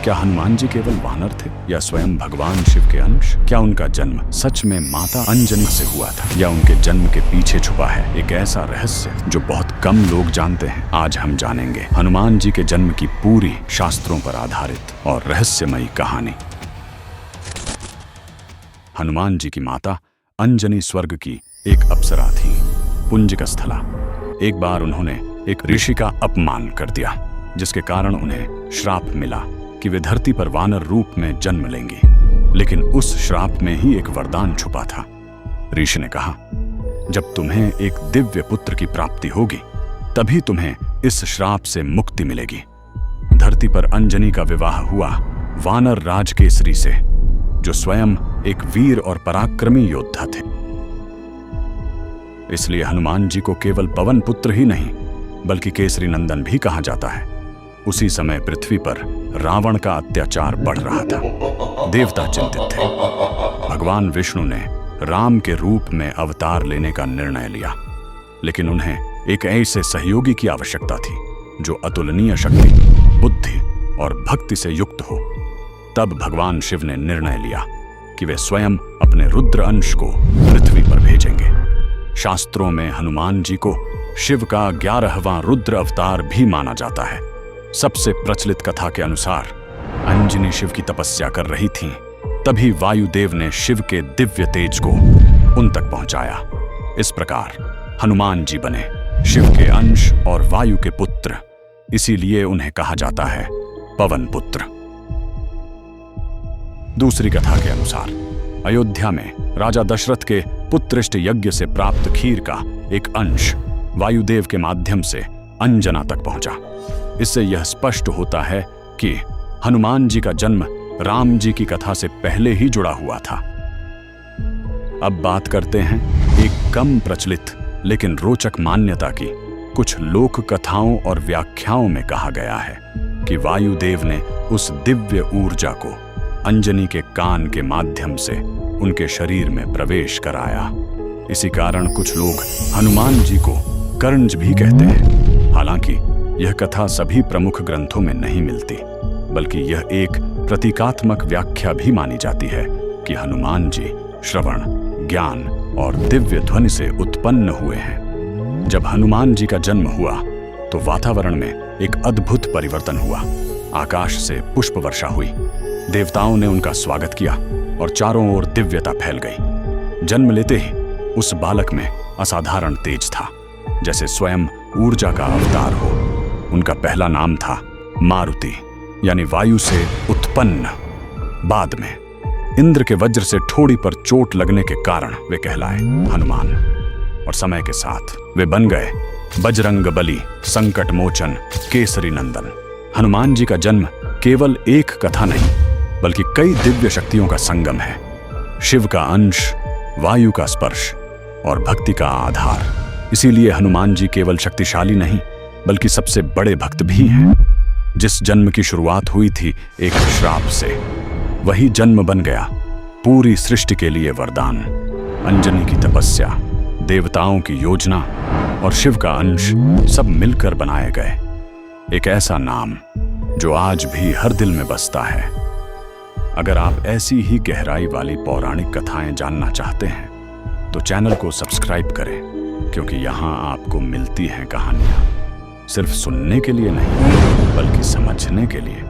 क्या हनुमान जी केवल वानर थे या स्वयं भगवान शिव के अंश? क्या उनका जन्म सच में माता अंजनी से हुआ था या उनके जन्म के पीछे छुपा है एक ऐसा रहस्य जो बहुत कम लोग जानते हैं? आज हम जानेंगे हनुमान जी के जन्म की पूरी शास्त्रों पर आधारित और रहस्यमयी कहानी। हनुमान जी की माता अंजनी स्वर्ग की एक अप्सरा थी, पुंजिक स्थला। एक बार उन्होंने एक ऋषि का अपमान कर दिया, जिसके कारण उन्हें श्राप मिला कि वे धरती पर वानर रूप में जन्म लेंगी। लेकिन उस श्राप में ही एक वरदान छुपा था। ऋषि ने कहा, जब तुम्हें एक दिव्य पुत्र की प्राप्ति होगी तभी तुम्हें इस श्राप से मुक्ति मिलेगी। धरती पर अंजनी का विवाह हुआ वानर राज केसरी से, जो स्वयं एक वीर और पराक्रमी योद्धा थे। इसलिए हनुमान जी को केवल पवन पुत्र ही नहीं बल्कि केसरी नंदन भी कहा जाता है। उसी समय पृथ्वी पर रावण का अत्याचार बढ़ रहा था। देवता चिंतित थे। भगवान विष्णु ने राम के रूप में अवतार लेने का निर्णय लिया, लेकिन उन्हें एक ऐसे सहयोगी की आवश्यकता थी जो अतुलनीय शक्ति, बुद्धि और भक्ति से युक्त हो। तब भगवान शिव ने निर्णय लिया कि वे स्वयं अपने रुद्र अंश को पृथ्वी पर भेजेंगे। शास्त्रों में हनुमान जी को शिव का 11वां रुद्र अवतार भी माना जाता है। सबसे प्रचलित कथा के अनुसार अंजनी शिव की तपस्या कर रही थीं, तभी वायुदेव ने शिव के दिव्य तेज को उन तक पहुंचाया। इस प्रकार हनुमान जी बने शिव के अंश और वायु के पुत्र, इसीलिए उन्हें कहा जाता है पवन पुत्र। दूसरी कथा के अनुसार अयोध्या में राजा दशरथ के पुत्रिष्ट यज्ञ से प्राप्त खीर का एक अंश वायुदेव के माध्यम से अंजना तक पहुंचा। इससे यह स्पष्ट होता है कि हनुमान जी का जन्म राम जी की कथा से पहले ही जुड़ा हुआ था। अब बात करते हैं एक कम प्रचलित लेकिन रोचक मान्यता की। कुछ लोक कथाओं और व्याख्याओं में कहा गया है कि वायुदेव ने उस दिव्य ऊर्जा को अंजनी के कान के माध्यम से उनके शरीर में प्रवेश कराया। इसी कारण कुछ लोग हनुमान जी को कर्णज भी कहते हैं। हालांकि यह कथा सभी प्रमुख ग्रंथों में नहीं मिलती, बल्कि यह एक प्रतीकात्मक व्याख्या भी मानी जाती है कि हनुमान जी श्रवण, ज्ञान और दिव्य ध्वनि से उत्पन्न हुए हैं। जब हनुमान जी का जन्म हुआ तो वातावरण में एक अद्भुत परिवर्तन हुआ। आकाश से पुष्प वर्षा हुई, देवताओं ने उनका स्वागत किया और चारों ओर दिव्यता फैल गई। जन्म लेते ही उस बालक में असाधारण तेज था, जैसे स्वयं ऊर्जा का अवतार हो। उनका पहला नाम था मारुति, यानी वायु से उत्पन्न। बाद में इंद्र के वज्र से ठोड़ी पर चोट लगने के कारण वे कहलाए हनुमान, और समय के साथ वे बन गए बजरंग बली, संकट मोचन, केसरी नंदन। हनुमान जी का जन्म केवल एक कथा नहीं बल्कि कई दिव्य शक्तियों का संगम है। शिव का अंश, वायु का स्पर्श और भक्ति का आधार। इसीलिए हनुमान जी केवल शक्तिशाली नहीं बल्कि सबसे बड़े भक्त भी हैं। जिस जन्म की शुरुआत हुई थी एक श्राप से, वही जन्म बन गया पूरी सृष्टि के लिए वरदान। अंजनी की तपस्या, देवताओं की योजना और शिव का अंश सब मिलकर बनाए गए एक ऐसा नाम जो आज भी हर दिल में बसता है। अगर आप ऐसी ही गहराई वाली पौराणिक कथाएं जानना चाहते हैं तो चैनल को सब्सक्राइब करें, क्योंकि यहाँ आपको मिलती हैं कहानियाँ सिर्फ सुनने के लिए नहीं बल्कि समझने के लिए।